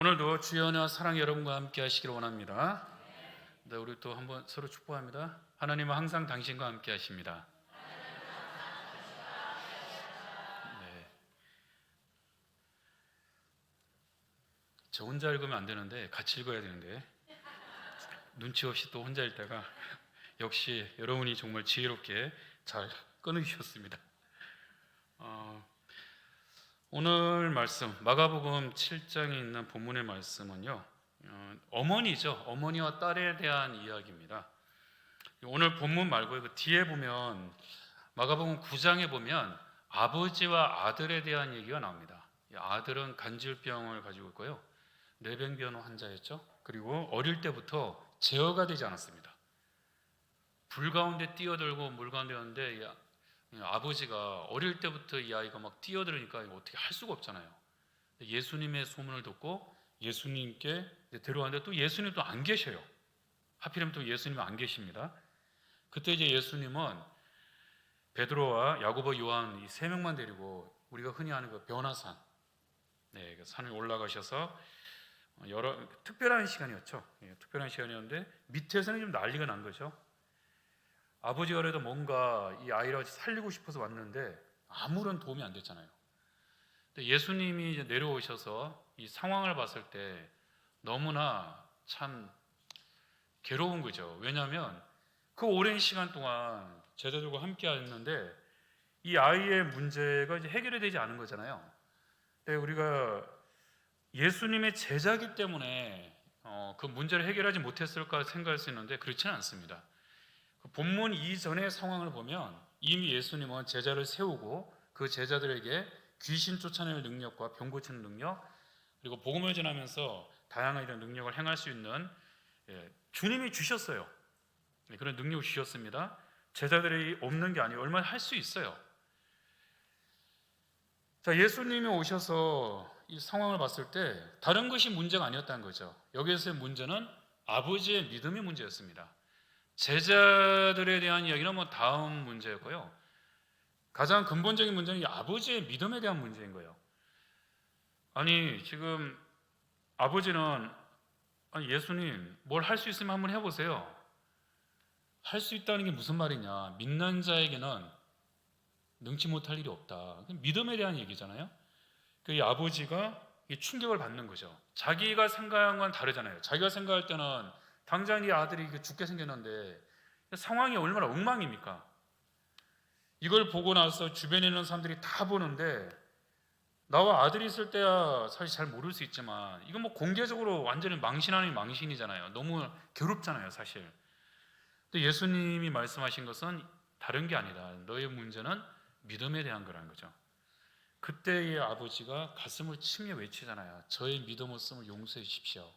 오늘도 주의 은혜와 사랑 여러분과 함께 하시기를 원합니다. 네, 우리 또 한번 서로 축복합니다. 하나님은 항상 당신과 함께 하십니다. 네, 저 혼자 읽으면 안 되는데 같이 읽어야 되는데 눈치 없이 또 혼자 읽다가 역시 여러분이 정말 지혜롭게 잘 끊으셨습니다. 오늘 말씀 마가복음 7장에 있는 본문의 말씀은요, 어머니죠. 어머니와 딸에 대한 이야기입니다. 오늘 본문 말고 그 뒤에 보면 마가복음 9장에 보면 아버지와 아들에 대한 얘기가 나옵니다. 아들은 간질병을 가지고 있고요, 뇌병변 환자였죠. 그리고 어릴 때부터 제어가 되지 않았습니다. 불 가운데 뛰어들고 물 가운데 였는데 아버지가 어릴 때부터 이 아이가 막 뛰어들으니까 어떻게 할 수가 없잖아요. 예수님의 소문을 듣고 예수님께 데려왔는데 또 예수님도 안 계셔요. 하필이면 또 예수님은 안 계십니다. 그때 이제 예수님은 베드로와 야고보, 요한 이 세 명만 데리고 우리가 흔히 아는 그 변화산, 그 산을 올라가셔서 여러 특별한 시간이었죠. 특별한 시간이었는데 밑에서는 좀 난리가 난 거죠. 아버지가 그래도 뭔가 이 아이를 살리고 싶어서 왔는데 아무런 도움이 안 됐잖아요. 근데 예수님이 이제 내려오셔서 이 상황을 봤을 때 너무나 참 괴로운 거죠. 왜냐하면 그 오랜 시간 동안 제자들과 함께 했는데 이 아이의 문제가 이제 해결이 되지 않은 거잖아요. 근데 우리가 예수님의 제자기 때문에 그 문제를 해결하지 못했을까 생각할 수 있는데 그렇지는 않습니다. 본문 이전의 상황을 보면 이미 예수님은 제자를 세우고 그 제자들에게 귀신 쫓아내는 능력과 병 고치는 능력, 그리고 복음을 전하면서 다양한 이런 능력을 행할 수 있는 주님이 주셨어요. 그런 능력을 주셨습니다. 제자들이 없는 게 아니에요. 얼마나 할 수 있어요. 자, 예수님이 오셔서 이 상황을 봤을 때 다른 것이 문제가 아니었다는 거죠. 여기에서의 문제는 아버지의 믿음이 문제였습니다. 제자들에 대한 이야기는 다음 문제였고요. 가장 근본적인 문제는 이 아버지의 믿음에 대한 문제인 거예요. 아니 지금 아버지는 예수님 뭘 할 수 있으면 한번 해보세요. 할 수 있다는 게 무슨 말이냐? 믿는 자에게는 능치 못할 일이 없다. 믿음에 대한 얘기잖아요. 그 아버지가 충격을 받는 거죠. 자기가 생각한 건 다르잖아요. 자기가 생각할 때는 당장 이 아들이 죽게 생겼는데 상황이 얼마나 엉망입니까? 이걸 보고 나서 주변에 있는 사람들이 다 보는데 나와 아들이 있을 때야 사실 잘 모를 수 있지만 이건 공개적으로 완전히 망신 아닌 망신이잖아요. 너무 괴롭잖아요, 사실. 근데 예수님이 말씀하신 것은 다른 게 아니다. 너의 문제는 믿음에 대한 거라는 거죠. 그때의 아버지가 가슴을 치며 외치잖아요. 저의 믿음 없음을 용서해 주십시오.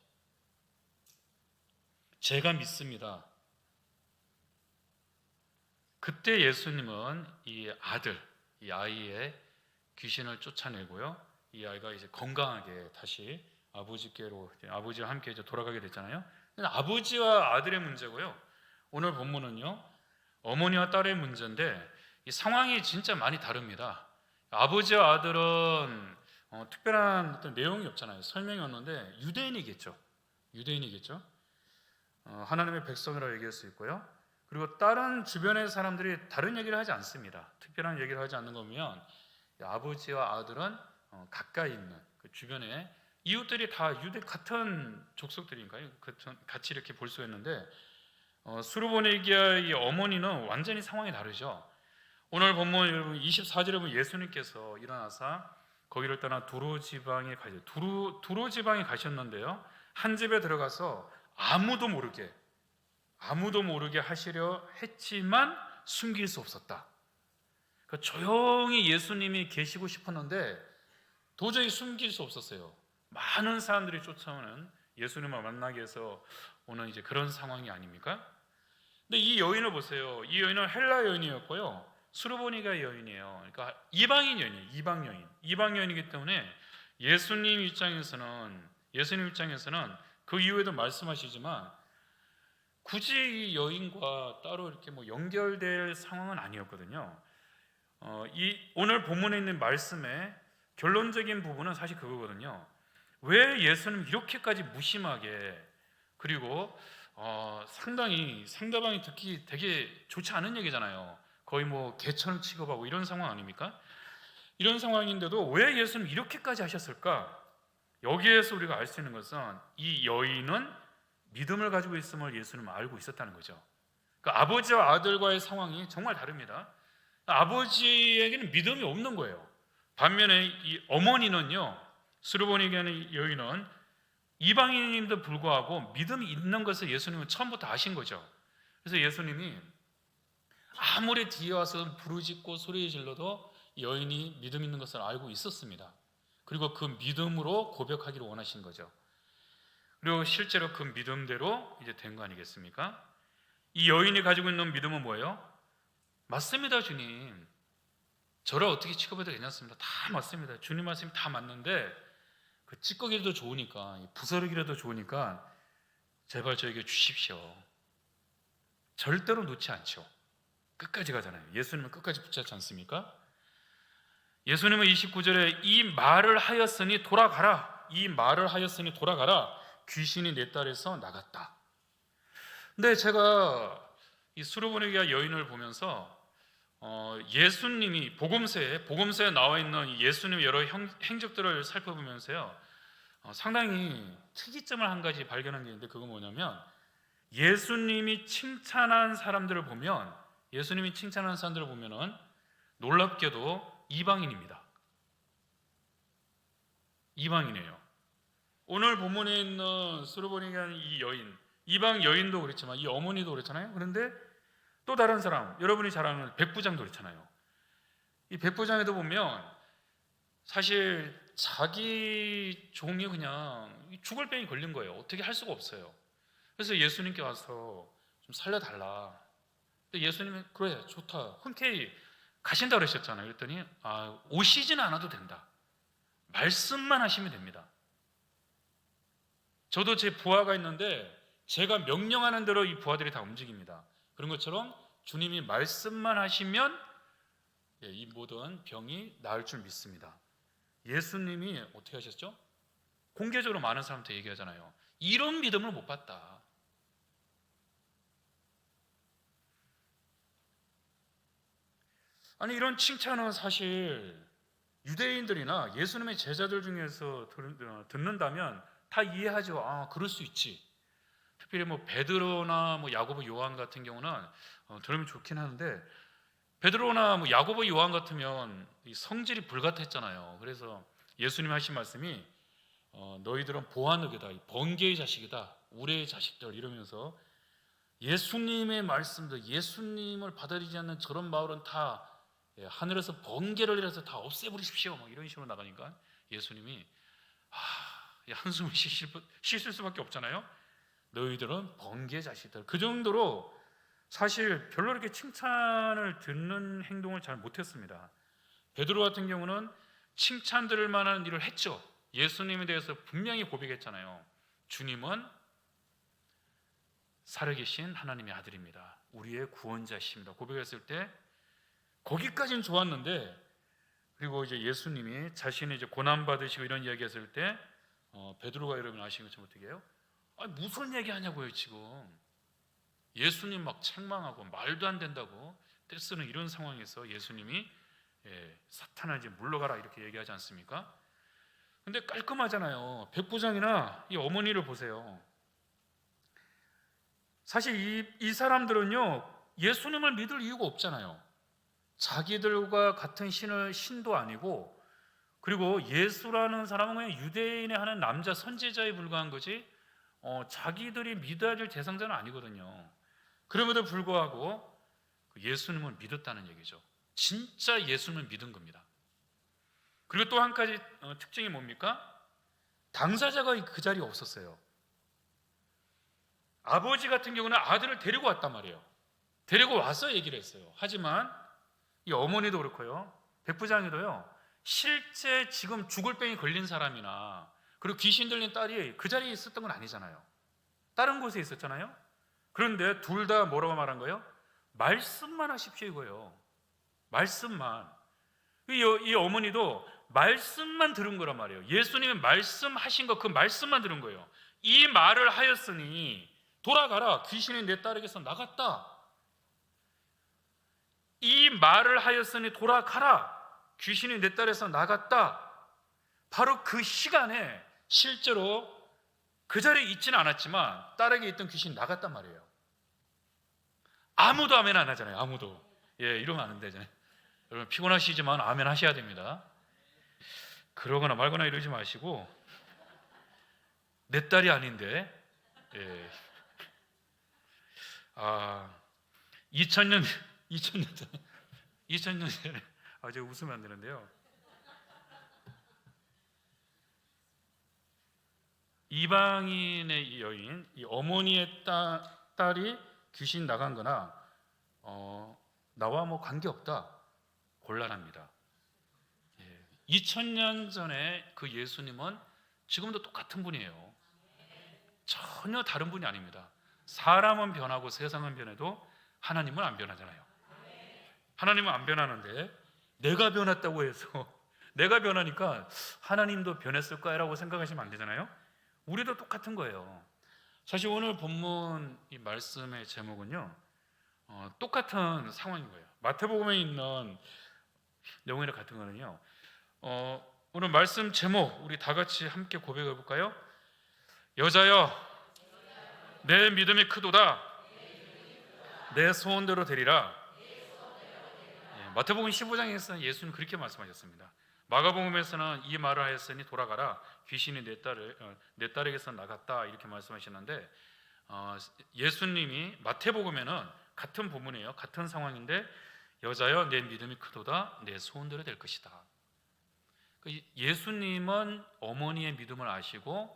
제가 믿습니다. 그때 예수님은 이 아들, 이 아이의 귀신을 쫓아내고요. 이 아이가 이제 건강하게 다시 아버지께로, 아버지와 함께 이제 돌아가게 됐잖아요. 아버지와 아들의 문제고요. 오늘 본문은요, 어머니와 딸의 문제인데 이 상황이 진짜 많이 다릅니다. 아버지와 아들은 특별한 어떤 내용이 없잖아요. 설명이 없는데 유대인이겠죠. 유대인이겠죠. 하나님의 백성이라고 얘기할 수 있고요. 그리고 다른 주변의 사람들이 다른 얘기를 하지 않습니다. 특별한 얘기를 하지 않는 거면 아버지와 아들은 가까이 있는 그 주변에 이웃들이 다 유대 같은 족속들인가요? 같이 이렇게 볼 수가 있는데 수르보니기아의 어머니는 완전히 상황이 다르죠. 오늘 본문 여러분 24절에 보면 예수님께서 일어나서 거기를 떠나 두로 지방에 가셨는데요. 한 집에 들어가서 아무도 모르게 하시려 했지만 숨길 수 없었다. 그러니까 조용히 예수님이 계시고 싶었는데 도저히 숨길 수 없었어요. 많은 사람들이 쫓아오는 예수님을 만나기 위해서 오는 이제 그런 상황이 아닙니까? 근데 이 여인을 보세요. 이 여인은 헬라 여인이었고요. 수르보니가 여인이에요. 그러니까 이방 여인이기 때문에 예수님 입장에서는 그 이후에도 말씀하시지만 굳이 이 여인과 따로 이렇게 연결될 상황은 아니었거든요. 이 오늘 본문에 있는 말씀의 결론적인 부분은 사실 그거거든요. 왜 예수님 이렇게까지 무심하게, 그리고 상당히 상대방이 듣기 되게 좋지 않은 얘기잖아요. 거의 뭐 개처럼 취급하고 이런 상황 아닙니까? 이런 상황인데도 왜 예수님 이렇게까지 하셨을까? 여기에서 우리가 알 수 있는 것은 이 여인은 믿음을 가지고 있음을 예수님은 알고 있었다는 거죠. 그러니까 아버지와 아들과의 상황이 정말 다릅니다. 아버지에게는 믿음이 없는 거예요. 반면에 이 어머니는요, 수르보니게 하는 여인은 이방인임에도 불구하고 믿음이 있는 것을 예수님은 처음부터 아신 거죠. 그래서 예수님이 아무리 뒤에 와서 부르짖고 소리 질러도 여인이 믿음 있는 것을 알고 있었습니다. 그리고 그 믿음으로 고백하기를 원하신 거죠. 그리고 실제로 그 믿음대로 이제 된 거 아니겠습니까? 이 여인이 가지고 있는 믿음은 뭐예요? 맞습니다, 주님. 저를 어떻게 취급해도 괜찮습니다. 다 맞습니다. 주님 말씀이 다 맞는데 그 찌꺼기라도 좋으니까, 부스러기라도 좋으니까 제발 저에게 주십시오. 절대로 놓지 않죠. 끝까지 가잖아요. 예수님은 끝까지 붙잡지 않습니까? 예수님은 29절에 이 말을 하였으니 돌아가라. 이 말을 하였으니 돌아가라. 귀신이 내 딸에서 나갔다. 근데 제가 이 수르보니게 여인을 보면서 예수님이 복음서에 나와 있는 예수님의 여러 행적들을 살펴보면서요, 상당히 특이점을 한 가지 발견한 게 있는데, 그건 뭐냐면 예수님이 칭찬한 사람들을 보면, 놀랍게도 이방인입니다. 이방인이에요. 오늘 본문에 있는 수르보니게 이 여인, 이방 여인도 그렇지만 이 어머니도 그렇잖아요. 그런데 또 다른 사람, 여러분이 잘 아는 백부장도 그렇잖아요. 이 백부장에도 보면 사실 자기 종이 그냥 죽을 병이 걸린 거예요. 어떻게 할 수가 없어요. 그래서 예수님께 와서 좀 살려달라. 근데 예수님은 그래, 좋다, 흔쾌히 가신다 그러셨잖아요. 그랬더니 오시지는 않아도 된다. 말씀만 하시면 됩니다. 저도 제 부하가 있는데 제가 명령하는 대로 이 부하들이 다 움직입니다. 그런 것처럼 주님이 말씀만 하시면 이 모든 병이 나을 줄 믿습니다. 예수님이 어떻게 하셨죠? 공개적으로 많은 사람한테 얘기하잖아요. 이런 믿음을 못 봤다. 아니, 이런 칭찬은 사실 유대인들이나 예수님의 제자들 중에서 듣는다면 다 이해하죠. 그럴 수 있지. 특별히 뭐 베드로나 뭐 야고보, 요한 같은 경우는 들으면 좋긴 하는데, 베드로나 뭐 야고보, 요한 같으면 이 성질이 불같았잖아요. 그래서 예수님 하신 말씀이 너희들은 보아느게다, 번개의 자식이다, 우레의 자식들, 이러면서 예수님의 말씀들, 예수님을 받아들이지 않는 저런 마을은 다 하늘에서 번개를 내려서 다 없애버리십시오, 뭐 이런 식으로 나가니까 예수님이 한숨을 쉬실 수밖에 없잖아요. 너희들은 번개 자식들. 그 정도로 사실 별로 이렇게 칭찬을 듣는 행동을 잘 못했습니다. 베드로 같은 경우는 칭찬 들을 만한 일을 했죠. 예수님에 대해서 분명히 고백했잖아요. 주님은 살아계신 하나님의 아들입니다. 우리의 구원자십니다. 고백했을 때 거기까지는 좋았는데, 그리고 이제 예수님이 자신이 이제 고난 받으시고 이런 이야기했을 때 베드로가 여러분 아시는 것처럼 어떻게 해요? 무슨 얘기 하냐고요 지금. 예수님 막 책망하고 말도 안 된다고 떼쓰는 이런 상황에서 예수님이 사탄아 이제 물러가라 이렇게 얘기하지 않습니까? 근데 깔끔하잖아요. 백부장이나 이 어머니를 보세요. 사실 이 사람들은요 예수님을 믿을 이유가 없잖아요. 자기들과 같은 신도 아니고, 그리고 예수라는 사람은 그냥 유대인의 하는 남자 선지자에 불과한 거지 자기들이 믿어야 될 대상자는 아니거든요. 그럼에도 불구하고 예수님을 믿었다는 얘기죠. 진짜 예수님을 믿은 겁니다. 그리고 또 한 가지 특징이 뭡니까? 당사자가 그 자리에 없었어요. 아버지 같은 경우는 아들을 데리고 왔단 말이에요. 데리고 와서 얘기를 했어요. 하지만 이 어머니도 그렇고요, 백부장이도요, 실제 지금 죽을 병이 걸린 사람이나 그리고 귀신 들린 딸이 그 자리에 있었던 건 아니잖아요. 다른 곳에 있었잖아요. 그런데 둘 다 뭐라고 말한 거예요? 말씀만 하십시오 이거예요. 말씀만. 이 어머니도 말씀만 들은 거란 말이에요. 예수님이 말씀하신 거, 그 말씀만 들은 거예요. 이 말을 하였으니 돌아가라, 귀신이 내 딸에게서 나갔다. 이 말을 하였으니 돌아가라, 귀신이 내 딸에서 나갔다. 바로 그 시간에 실제로 그 자리에 있지는 않았지만 딸에게 있던 귀신이 나갔단 말이에요. 아무도 아멘 안 하잖아요. 아무도. 이러면 안 되잖아요. 여러분 피곤하시지만 아멘 하셔야 됩니다. 그러거나 말거나 이러지 마시고, 내 딸이 아닌데. 2000년 전에 제가 웃으면 안 되는데요. 이방인의 이 여인, 이 어머니의 딸이 귀신 나간 거나 나와 뭐 관계없다, 곤란합니다. 2000년 전에 그 예수님은 지금도 똑같은 분이에요. 전혀 다른 분이 아닙니다. 사람은 변하고 세상은 변해도 하나님은 안 변하잖아요. 하나님은 안 변하는데 내가 변했다고 해서 내가 변하니까 하나님도 변했을까라고 생각하시면 안 되잖아요. 우리도 똑같은 거예요. 사실 오늘 본문 이 말씀의 제목은요, 똑같은 상황인 거예요. 마태복음에 있는 내용이랑 같은 거는요, 오늘 말씀 제목 우리 다 같이 함께 고백해 볼까요? 여자여, 내 믿음이 크도다. 내 소원대로 되리라. 마태복음 15장에서는 예수는 그렇게 말씀하셨습니다. 마가복음에서는 이 말을 하였으니 돌아가라, 귀신이 내 딸에게서 나갔다, 이렇게 말씀하시는데, 예수님이 마태복음에는 같은 본문이에요. 같은 상황인데, 여자여, 내 믿음이 크도다. 내 소원대로 될 것이다. 예수님은 어머니의 믿음을 아시고,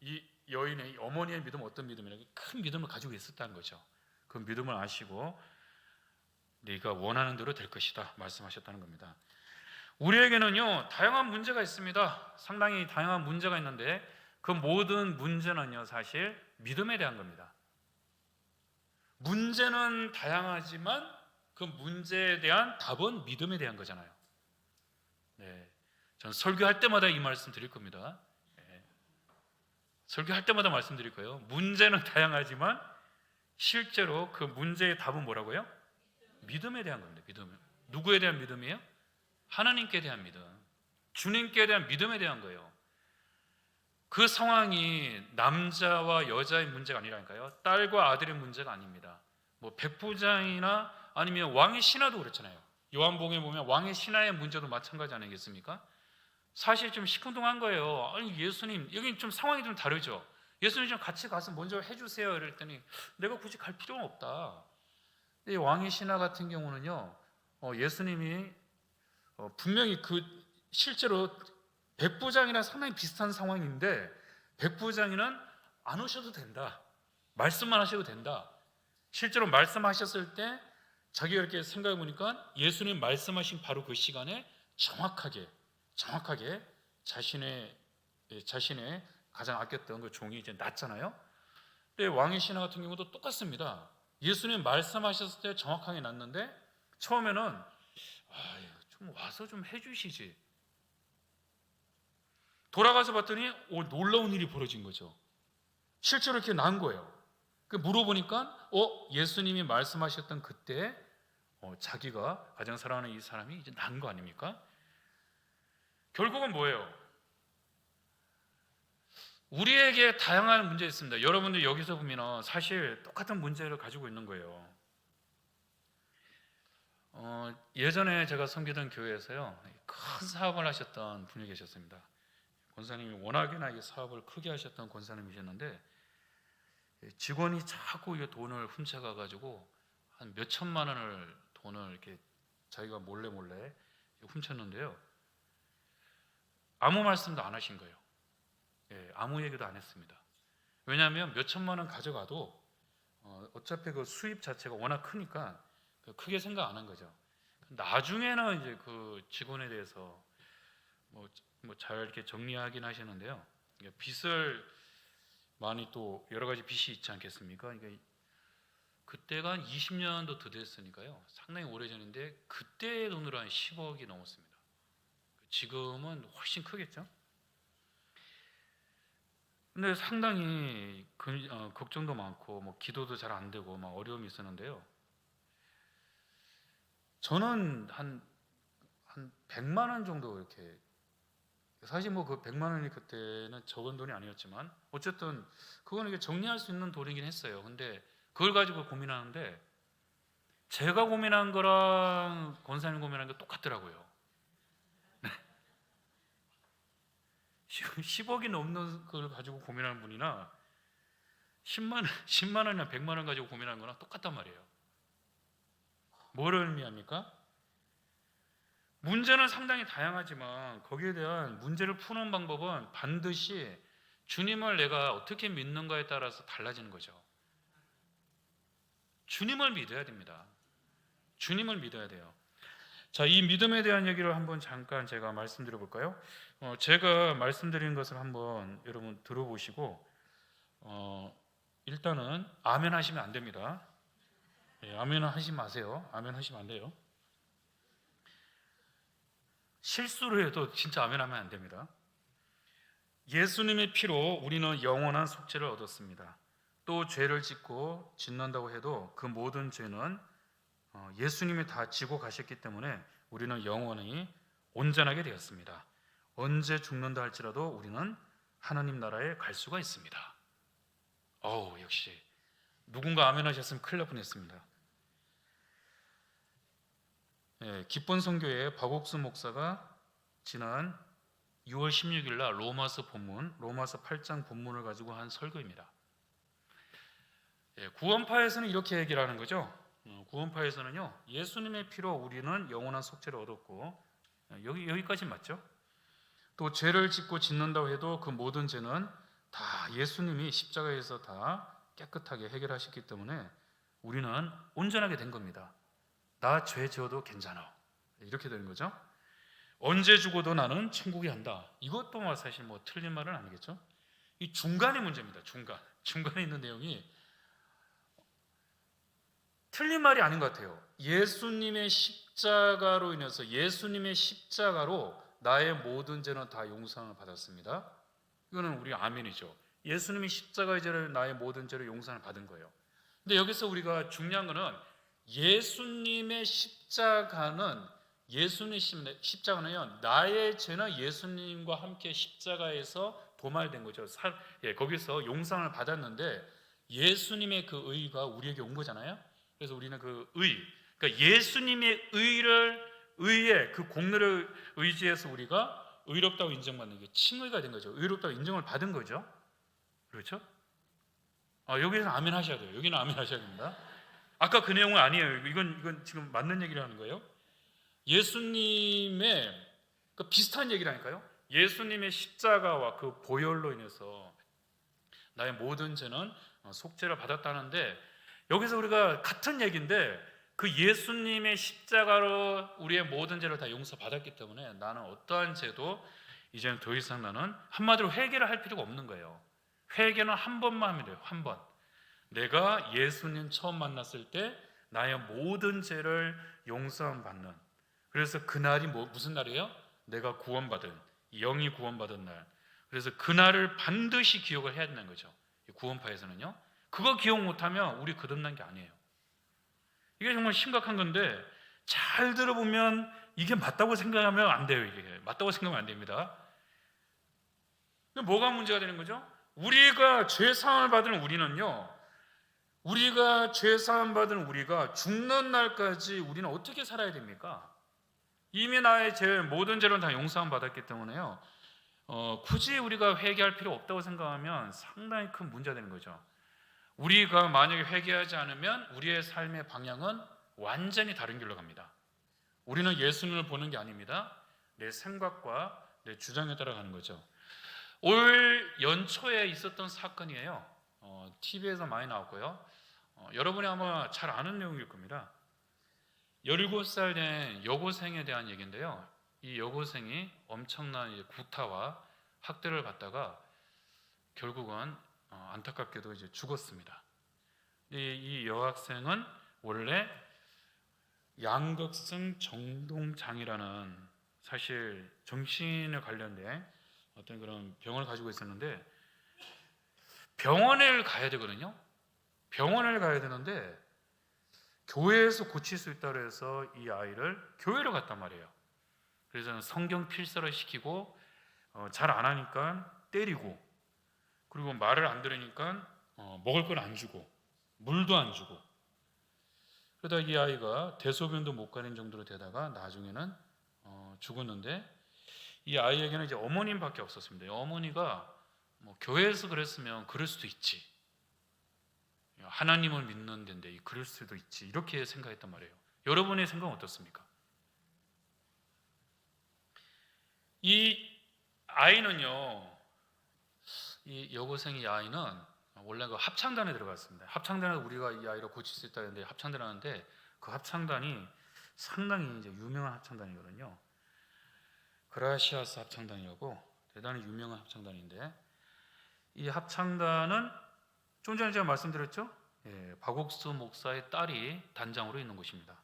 이 여인의 어머니의 믿음은 어떤 믿음이냐, 큰 믿음을 가지고 있었다는 거죠. 그 믿음을 아시고 네가 원하는 대로 될 것이다 말씀하셨다는 겁니다. 우리에게는요, 다양한 문제가 있습니다. 상당히 다양한 문제가 있는데 그 모든 문제는요, 사실 믿음에 대한 겁니다. 문제는 다양하지만 그 문제에 대한 답은 믿음에 대한 거잖아요. 전 설교할 때마다 이 말씀 드릴 겁니다. 설교할 때마다 말씀드릴 거예요. 문제는 다양하지만 실제로 그 문제의 답은 뭐라고요? 믿음에 대한 겁니다. 믿음. 누구에 대한 믿음이에요? 하나님께 대한 믿음. 주님께 대한 믿음에 대한 거예요. 그 상황이 남자와 여자의 문제가 아니라니까요. 딸과 아들의 문제가 아닙니다. 뭐 백부장이나 아니면 왕의 신하도 그렇잖아요. 요한복음에 보면 왕의 신하의 문제도 마찬가지 아니겠습니까? 사실 좀 시큰둥한 거예요. 아니 예수님, 여기 좀 상황이 좀 다르죠. 예수님 좀 같이 가서 먼저 해주세요. 이랬더니 내가 굳이 갈 필요는 없다. 이 왕의 신하 같은 경우는요, 예수님이 분명히 그 실제로 백부장이랑 상당히 비슷한 상황인데 백부장이는 안 오셔도 된다. 말씀만 하셔도 된다. 실제로 말씀하셨을 때 자기가 이렇게 생각해 보니까 예수님 말씀하신 바로 그 시간에 정확하게 자신의 가장 아꼈던 그 종이 이제 났잖아요. 근데 왕의 신하 같은 경우도 똑같습니다. 예수님 말씀하셨을 때 정확하게 났는데 처음에는 좀 와서 좀 해주시지. 돌아가서 봤더니 놀라운 일이 벌어진 거죠. 실제로 이렇게 난 거예요. 물어보니까 예수님이 말씀하셨던 그때 자기가 가장 사랑하는 이 사람이 이제 난 거 아닙니까? 결국은 뭐예요? 우리에게 다양한 문제 있습니다. 여러분들 여기서 보면 사실 똑같은 문제를 가지고 있는 거예요. 예전에 제가 섬기던 교회에서요, 큰 사업을 하셨던 분이 계셨습니다. 권사님이 워낙이나 이 사업을 크게 하셨던 권사님이셨는데 직원이 자꾸 이 돈을 훔쳐가 가지고 한 몇 천만 원을 돈을 이렇게 자기가 몰래 훔쳤는데요. 아무 말씀도 안 하신 거예요. 아무 얘기도 안 했습니다. 왜냐하면 몇 천만 원 가져가도 어차피 그 수입 자체가 워낙 크니까 크게 생각 안 한 거죠. 나중에는 이제 그 직원에 대해서 뭐 잘 이렇게 정리하긴 하시는데요. 빚을 많이 또 여러 가지 빚이 있지 않겠습니까? 그러니까 그때가 한 20년도 더 됐으니까요. 상당히 오래전인데 그때의 돈으로 한 10억이 넘었습니다. 지금은 훨씬 크겠죠. 근데 상당히 걱정도 많고 뭐 기도도 잘 안 되고 막 어려움이 있었는데요. 저는 한 100만 원 정도 이렇게, 사실 뭐 그 100만 원이 그때는 적은 돈이 아니었지만 어쨌든 그거는 이게 정리할 수 있는 돈이긴 했어요. 근데 그걸 가지고 고민하는데 제가 고민한 거랑 권사님 고민한 게 똑같더라고요. 10억이 넘는 걸 가지고 고민하는 분이나 10만 원이나 100만 원 가지고 고민하는 거랑 똑같단 말이에요. 뭘 의미합니까? 문제는 상당히 다양하지만 거기에 대한 문제를 푸는 방법은 반드시 주님을 내가 어떻게 믿는가에 따라서 달라지는 거죠. 주님을 믿어야 됩니다. 주님을 믿어야 돼요. 자, 이 믿음에 대한 얘기를 한번 잠깐 제가 말씀드려 볼까요? 제가 말씀드린 것을 한번 여러분 들어보시고 일단은 아멘 하시면 안 됩니다. 예, 아멘 하지 마세요. 아멘 하시면 안 돼요. 실수를 해도 진짜 아멘 하면 안 됩니다. 예수님의 피로 우리는 영원한 속죄를 얻었습니다. 또 죄를 짓고 짓는다고 해도 그 모든 죄는 예수님이 다 지고 가셨기 때문에 우리는 영원히 온전하게 되었습니다. 언제 죽는다 할지라도 우리는 하나님 나라에 갈 수가 있습니다. 역시 누군가 아멘 하셨으면 큰일 날 뻔했습니다. 예, 기쁜 선교의 박옥수 목사가 지난 6월 16일 날 로마서 8장 본문을 가지고 한 설교입니다. 예, 구원파에서는 이렇게 얘기를 하는 거죠. 구원파에서는요, 예수님의 피로 우리는 영원한 속죄를 얻었고, 여기까지 맞죠? 또 죄를 짓고 짓는다고 해도 그 모든 죄는 다 예수님이 십자가에서 다 깨끗하게 해결하셨기 때문에 우리는 온전하게 된 겁니다. 나 죄 지어도 괜찮아, 이렇게 되는 거죠. 언제 죽어도 나는 천국에 간다. 이것도 뭐 사실 뭐 틀린 말은 아니겠죠. 이 중간의 문제입니다. 중간에 있는 내용이 틀린 말이 아닌 것 같아요. 예수님의 십자가로 인해서, 예수님의 십자가로 나의 모든 죄는 다 용서를 받았습니다. 이거는 우리 아멘이죠. 예수님이 십자가의 죄를, 나의 모든 죄를 용서를 받은 거예요. 근데 여기서 우리가 중요한 거는 예수님의 십자가는요, 나의 죄는 예수님과 함께 십자가에서 도말된 거죠. 거기서 용서를 받았는데 예수님의 그 의가 우리에게 온 거잖아요. 그래서 우리는 그 그러니까 예수님의 의의 그 공로를 의지해서 우리가 의롭다고 인정받는 게 칭의가 된 거죠. 의롭다고 인정을 받은 거죠. 그렇죠? 여기서는 아멘 하셔야 돼요. 여기는 아멘 하셔야 됩니다. 아까 그 내용은 아니에요. 이건 지금 맞는 얘기를 하는 거예요. 예수님의 그 비슷한 얘기라니까요. 예수님의 십자가와 그 보혈로 인해서 나의 모든 죄는 속죄를 받았다는데, 여기서 우리가 같은 얘기인데 그 예수님의 십자가로 우리의 모든 죄를 다 용서받았기 때문에 나는 어떠한 죄도 이제는 더 이상 나는, 한마디로 회개를 할 필요가 없는 거예요. 회개는 한 번만 하면 돼요. 한 번. 내가 예수님 처음 만났을 때 나의 모든 죄를 용서받는, 그래서 그날이 무슨 날이에요? 내가 구원받은, 영이 구원받은 날. 그래서 그날을 반드시 기억을 해야 된다는 거죠. 구원파에서는요. 그거 기억 못하면 우리 거듭난 게 아니에요. 이게 정말 심각한 건데, 잘 들어보면 이게 맞다고 생각하면 안 돼요. 이게 맞다고 생각하면 안 됩니다. 뭐가 문제가 되는 거죠? 우리가 죄사함을 받은 우리가 죽는 날까지 우리는 어떻게 살아야 됩니까? 이미 나의 모든 죄는 다 용서함 받았기 때문에요. 굳이 우리가 회개할 필요 없다고 생각하면 상당히 큰 문제가 되는 거죠. 우리가 만약에 회개하지 않으면 우리의 삶의 방향은 완전히 다른 길로 갑니다. 우리는 예수님을 보는 게 아닙니다. 내 생각과 내 주장에 따라가는 거죠. 올 연초에 있었던 사건이에요. TV에서 많이 나왔고요. 여러분이 아마 잘 아는 내용일 겁니다. 17살 된 여고생에 대한 얘기인데요. 이 여고생이 엄청난 구타와 학대를 받다가 결국은 안타깝게도 이제 죽었습니다. 이 여학생은 원래 양극성 정동장이라는 사실 정신에 관련된 어떤 그런 병을 가지고 있었는데 병원을 가야 되거든요. 병원을 가야 되는데 교회에서 고칠 수 있다고 해서 이 아이를 교회로 갔단 말이에요. 그래서 성경 필사를 시키고 잘 안 하니까 때리고, 그리고 말을 안 들으니까 먹을 걸 안 주고 물도 안 주고, 그러다 이 아이가 대소변도 못 가는 정도로 되다가 나중에는 죽었는데, 이 아이에게는 이제 어머님밖에 없었습니다. 어머니가 뭐 교회에서 그랬으면 그럴 수도 있지, 하나님을 믿는 데인데 그럴 수도 있지, 이렇게 생각했단 말이에요. 여러분의 생각은 어떻습니까? 이 아이는요, 이 여고생의 아이는 원래 그 합창단에 들어갔습니다. 합창단에 우리가 이 아이를 고칠 수 있다 했는데 합창단 하는데, 그 합창단이 상당히 이제 유명한 합창단이거든요. 그라시아스 합창단이라고 대단히 유명한 합창단인데, 이 합창단은 좀 전에 제가 말씀드렸죠? 박옥수 목사의 딸이 단장으로 있는 곳입니다.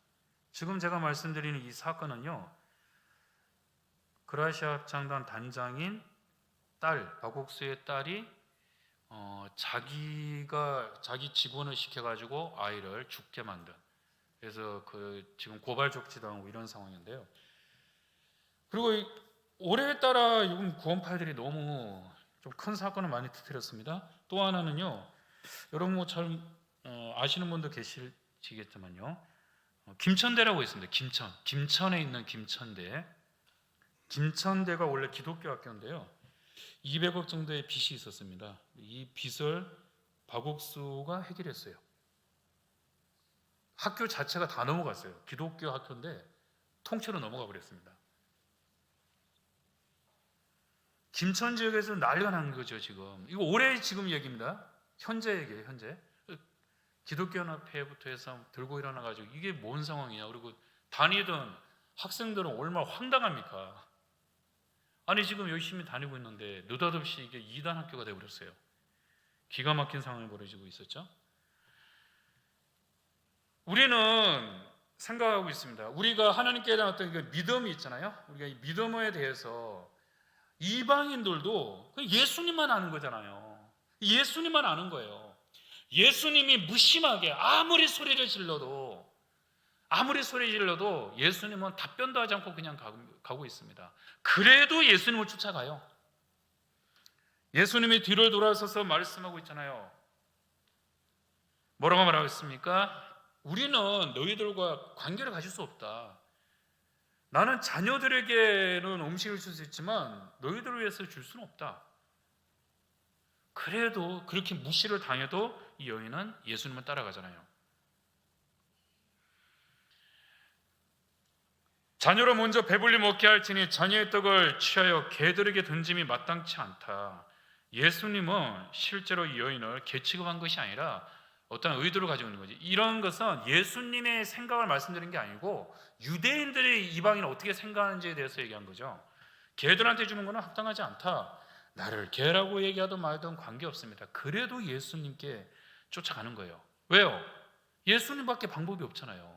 지금 제가 말씀드리는 이 사건은요, 그라시아 합창단 단장인 딸, 박옥수의 딸이 자기 직원을 시켜가지고 아이를 죽게 만든, 그래서 그 지금 고발 조치당하고 이런 상황인데요. 그리고 올해 따라 요즘 구원파들이 너무 좀 큰 사건을 많이 터뜨렸습니다. 또 하나는요, 여러분 뭐 잘 아시는 분도 계시겠지만요, 김천대라고 있습니다. 김천에 있는 김천대. 김천대가 원래 기독교 학교인데요, 200억 정도의 빚이 있었습니다. 이 빚을 박옥수가 해결했어요. 학교 자체가 다 넘어갔어요. 기독교 학교인데 통째로 넘어가 버렸습니다. 김천 지역에서 난리가 난 거죠. 지금 이거 올해 지금 얘기입니다. 현재 얘기예요. 현재 기독교연합회부터 해서 들고 일어나가지고 이게 뭔 상황이냐, 그리고 다니던 학생들은 얼마나 황당합니까? 아니 지금 열심히 다니고 있는데 느닷없이 이게 이단 학교가 되어버렸어요. 기가 막힌 상황이 벌어지고 있었죠. 우리는 생각하고 있습니다. 우리가 하나님께 대한 어떤 그 믿음이 있잖아요. 우리가 이 믿음에 대해서 이방인들도 예수님만 아는 거잖아요. 예수님만 아는 거예요. 예수님이 무심하게 아무리 소리를 질러도 예수님은 답변도 하지 않고 그냥 가고 있습니다. 그래도 예수님을 쫓아가요. 예수님이 뒤를 돌아서서 말씀하고 있잖아요. 뭐라고 말하고 있습니까? 우리는 너희들과 관계를 가질 수 없다. 나는 자녀들에게는 음식을 줄 수 있지만 너희들을 위해서 줄 수는 없다. 그래도 그렇게 무시를 당해도 이 여인은 예수님을 따라가잖아요. 자녀로 먼저 배불리 먹게 할지니 자녀의 떡을 취하여 개들에게 던짐이 마땅치 않다. 예수님은 실제로 이 여인을 개 취급한 것이 아니라 어떤 의도를 가지고 있는 거지. 이런 것은 예수님의 생각을 말씀드린 게 아니고 유대인들의 이방인은 어떻게 생각하는지에 대해서 얘기한 거죠. 개들한테 주는 것은 합당하지 않다. 나를 개라고 얘기하든 말든 관계없습니다. 그래도 예수님께 쫓아가는 거예요. 왜요? 예수님밖에 방법이 없잖아요.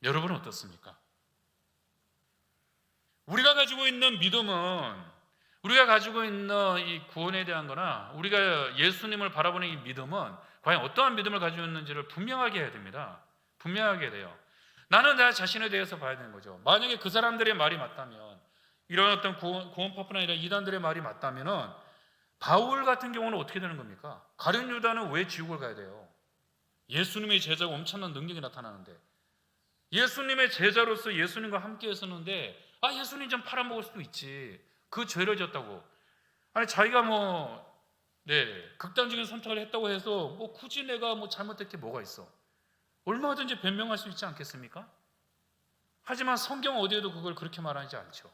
여러분은 어떻습니까? 우리가 가지고 있는 믿음은, 우리가 가지고 있는 이 구원에 대한 거나 우리가 예수님을 바라보는 이 믿음은 과연 어떠한 믿음을 가지고 있는지를 분명하게 해야 됩니다. 분명하게 돼요. 나는 나 자신에 대해서 봐야 되는 거죠. 만약에 그 사람들의 말이 맞다면, 이런 어떤 구원파뿐 아니라 이단들의 말이 맞다면은 바울 같은 경우는 어떻게 되는 겁니까? 가룟 유다는 왜 지옥을 가야 돼요? 예수님의 제자가 엄청난 능력이 나타나는데, 예수님의 제자로서 예수님과 함께 했었는데 예수님 좀 팔아먹을 수도 있지, 그 죄를 졌다고. 아니 자기가 극단적인 선택을 했다고 해서 굳이 내가 잘못된 게 뭐가 있어? 얼마든지 변명할 수 있지 않겠습니까? 하지만 성경 어디에도 그걸 그렇게 말하지 않죠.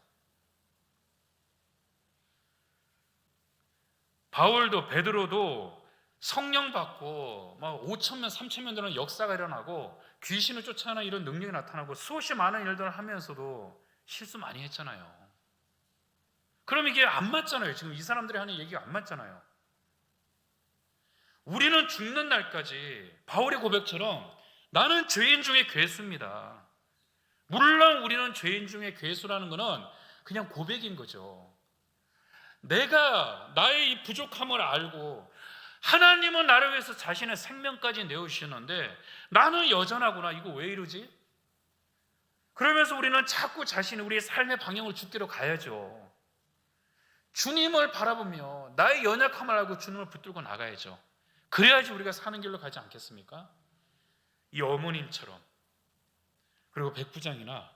바울도 베드로도 성령 받고 5,000명 3,000명 되는 역사가 일어나고 귀신을 쫓아내는 이런 능력이 나타나고 수없이 많은 일들을 하면서도 실수 많이 했잖아요. 그럼 이게 안 맞잖아요. 지금 이 사람들이 하는 얘기가 안 맞잖아요. 우리는 죽는 날까지 바울의 고백처럼 나는 죄인 중에 괴수입니다. 물론 우리는 죄인 중에 괴수라는 것은 그냥 고백인 거죠. 내가 나의 이 부족함을 알고 하나님은 나를 위해서 자신의 생명까지 내어주셨는데 나는 여전하구나. 이거 왜 이러지? 그러면서 우리는 자꾸 우리의 삶의 방향을 주기로 가야죠. 주님을 바라보며 나의 연약함을 알고 주님을 붙들고 나가야죠. 그래야지 우리가 사는 길로 가지 않겠습니까? 이 어머님처럼, 그리고 백부장이나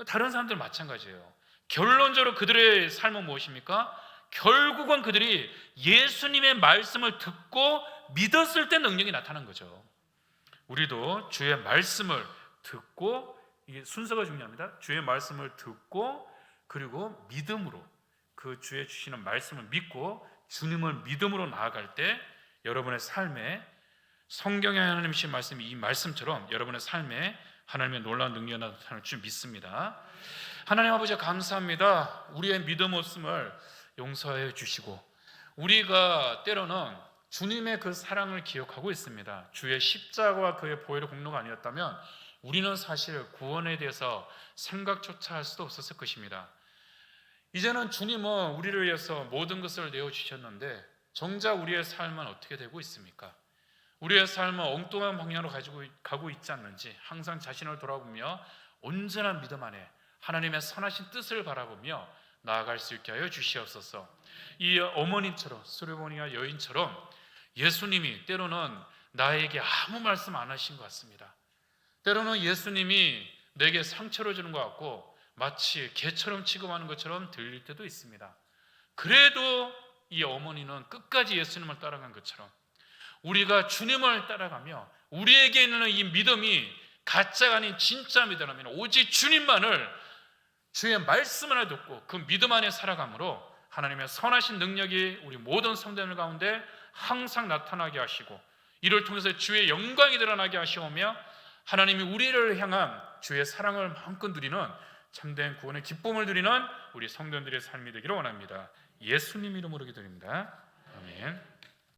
다른 사람들 마찬가지예요. 결론적으로 그들의 삶은 무엇입니까? 결국은 그들이 예수님의 말씀을 듣고 믿었을 때 능력이 나타난 거죠. 우리도 주의 말씀을 듣고, 이게 순서가 중요합니다. 주의 말씀을 듣고 그리고 믿음으로, 그 주의 주시는 말씀을 믿고 주님을 믿음으로 나아갈 때 여러분의 삶에 성경의 하나님 주신 말씀이 이 말씀처럼 여러분의 삶에 하나님의 놀라운 능력이 나타날 줄 믿습니다. 하나님 아버지 감사합니다. 우리의 믿음 없음을 용서해 주시고, 우리가 때로는 주님의 그 사랑을 기억하고 있습니다. 주의 십자가와 그의 보혈의 공로가 아니었다면 우리는 사실 구원에 대해서 생각조차 할 수도 없었을 것입니다. 이제는 주님은 우리를 위해서 모든 것을 내어주셨는데 정작 우리의 삶은 어떻게 되고 있습니까? 우리의 삶은 엉뚱한 방향으로 가고 있지 않는지 항상 자신을 돌아보며 온전한 믿음 안에 하나님의 선하신 뜻을 바라보며 나아갈 수 있게 하여 주시옵소서. 이 어머님처럼, 수르보니아 여인처럼 예수님이 때로는 나에게 아무 말씀 안 하신 것 같습니다. 때로는 예수님이 내게 상처를 주는 것 같고 마치 개처럼 취급하는 것처럼 들릴 때도 있습니다. 그래도 이 어머니는 끝까지 예수님을 따라간 것처럼 우리가 주님을 따라가며 우리에게 있는 이 믿음이 가짜가 아닌 진짜 믿음이라면 오직 주님만을, 주의 말씀을 듣고 그 믿음 안에 살아감으로 하나님의 선하신 능력이 우리 모든 성도들 가운데 항상 나타나게 하시고 이를 통해서 주의 영광이 드러나게 하시오며 하나님이 우리를 향한 주의 사랑을 마음껏 누리는 참된 구원의 기쁨을 누리는 우리 성도들의 삶이 되기를 원합니다. 예수님 이름으로 기도드립니다. 아멘.